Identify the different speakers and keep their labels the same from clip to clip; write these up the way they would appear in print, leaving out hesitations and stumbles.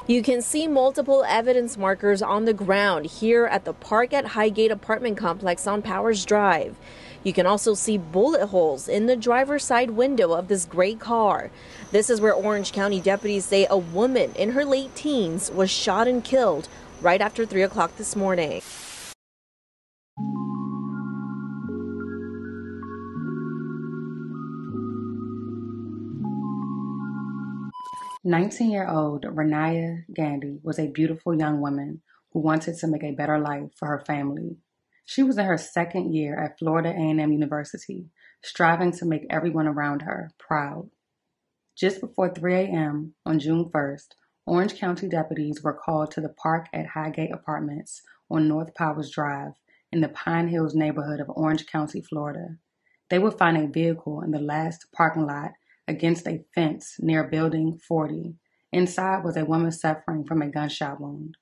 Speaker 1: You can see multiple evidence markers on the ground here at the Park at Highgate apartment complex on Powers Drive. You can also see bullet holes in the driver's side window of this gray car. This is where Orange County deputies say a woman in her late teens was shot and killed right after 3 o'clock this morning.
Speaker 2: 19-year-old Gandy was a beautiful young woman who wanted to make a better life for her family. She was in her second year at Florida A&M University, striving to make everyone around her proud. Just before 3 a.m. on June 1st, Orange County deputies were called to the Park at Highgate Apartments on North Powers Drive in the Pine Hills neighborhood of Orange County, Florida. They would find a vehicle in the last parking lot against a fence near Building 40. Inside was a woman suffering from a gunshot wound.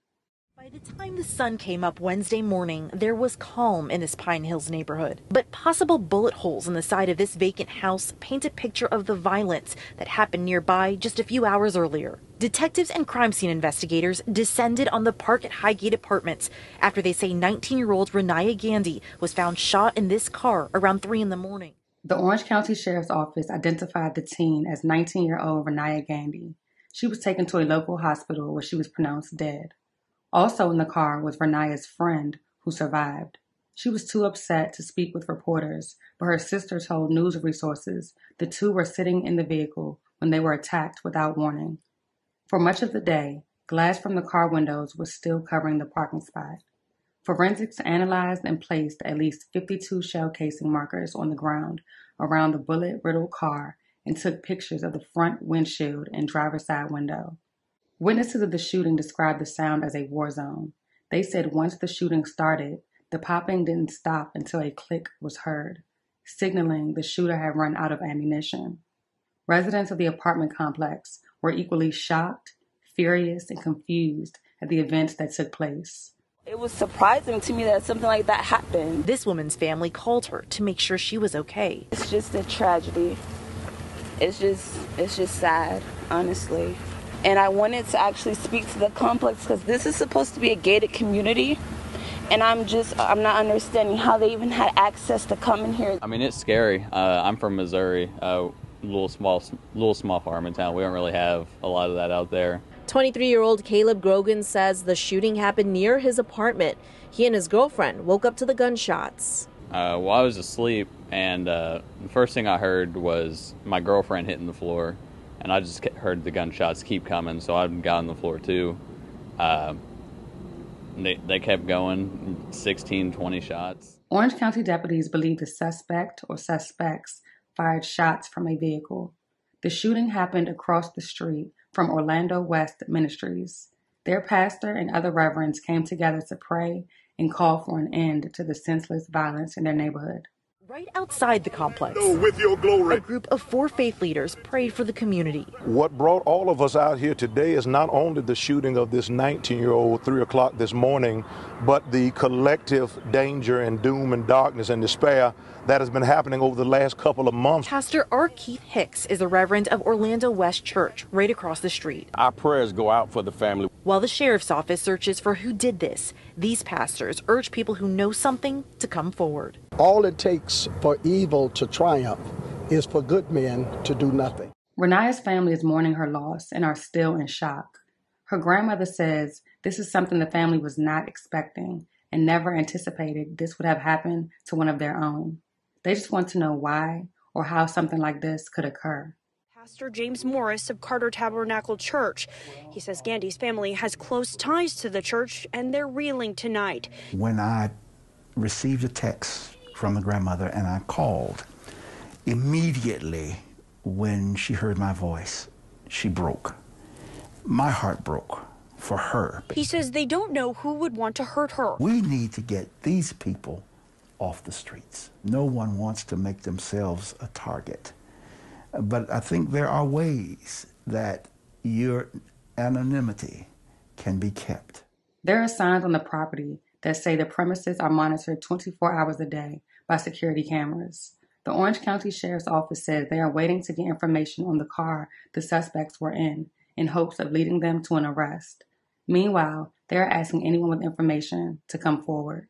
Speaker 3: By the time the sun came up Wednesday morning, there was calm in this Pine Hills neighborhood. But possible bullet holes in the side of this vacant house paint a picture of the violence that happened nearby just a few hours earlier. Detectives and crime scene investigators descended on the Park at Highgate Apartments after they say 19-year-old Gandy was found shot in this car around 3 in the morning.
Speaker 2: The Orange County Sheriff's Office identified the teen as 19-year-old Gandy. She was taken to a local hospital where she was pronounced dead. Also in the car was Renaya's friend, who survived. She was too upset to speak with reporters, but her sister told news resources the two were sitting in the vehicle when they were attacked without warning. For much of the day, glass from the car windows was still covering the parking spot. Forensics analyzed and placed at least 52 shell casing markers on the ground around the bullet-riddled car and took pictures of the front windshield and driver's side window. Witnesses of the shooting described the sound as a war zone. They said once the shooting started, the popping didn't stop until a click was heard, signaling the shooter had run out of ammunition. Residents of the apartment complex were equally shocked, furious, and confused at the events that took place.
Speaker 4: It was surprising to me that something like that happened.
Speaker 3: This woman's family called her to make sure she was okay.
Speaker 4: It's just a tragedy. It's just sad, honestly. And I wanted to actually speak to the complex because this is supposed to be a gated community. And I'm not understanding how they even had access to come in here.
Speaker 5: I mean, it's scary. I'm from Missouri, little small farming town. We don't really have a lot of that out there.
Speaker 1: 23-year-old Caleb Grogan says the shooting happened near his apartment. He and his girlfriend woke up to the gunshots.
Speaker 5: Well, I was asleep, and the first thing I heard was my girlfriend hitting the floor, and I just heard the gunshots keep coming, so I got on the floor too. They kept going, 16, 20 shots.
Speaker 2: Orange County deputies believe the suspect or suspects fired shots from a vehicle. The shooting happened across the street from Orlando West Ministries. Their pastor and other reverends came together to pray and call for an end to the senseless violence in their neighborhood.
Speaker 3: Right outside the complex,
Speaker 6: with your glory,
Speaker 3: a group of 4 faith leaders prayed for the community.
Speaker 6: What brought all of us out here today is not only the shooting of this 19-year-old 3 o'clock this morning, but the collective danger and doom and darkness and despair that has been happening over the last couple of months.
Speaker 3: Pastor R. Keith Hicks is a reverend of Orlando West Church, right across the street.
Speaker 7: Our prayers go out for the family.
Speaker 3: While the sheriff's office searches for who did this, these pastors urge people who know something to come forward.
Speaker 8: All it takes for evil to triumph is for good men to do nothing.
Speaker 2: Renaya's family is mourning her loss and are still in shock. Her grandmother says this is something the family was not expecting and never anticipated this would have happened to one of their own. They just want to know why or how something like this could occur.
Speaker 9: Pastor James Morris of Carter Tabernacle Church. He says Gandy's family has close ties to the church and they're reeling tonight.
Speaker 10: When I received a text from the grandmother and I called, immediately when she heard my voice, she broke. My heart broke for her.
Speaker 9: He says they don't know who would want to hurt her.
Speaker 10: We need to get these people off the streets. No one wants to make themselves a target. But I think there are ways that your anonymity can be kept.
Speaker 2: There are signs on the property that say the premises are monitored 24 hours a day by security cameras. The Orange County Sheriff's Office says they are waiting to get information on the car the suspects were in in hopes of leading them to an arrest. Meanwhile, they are asking anyone with information to come forward.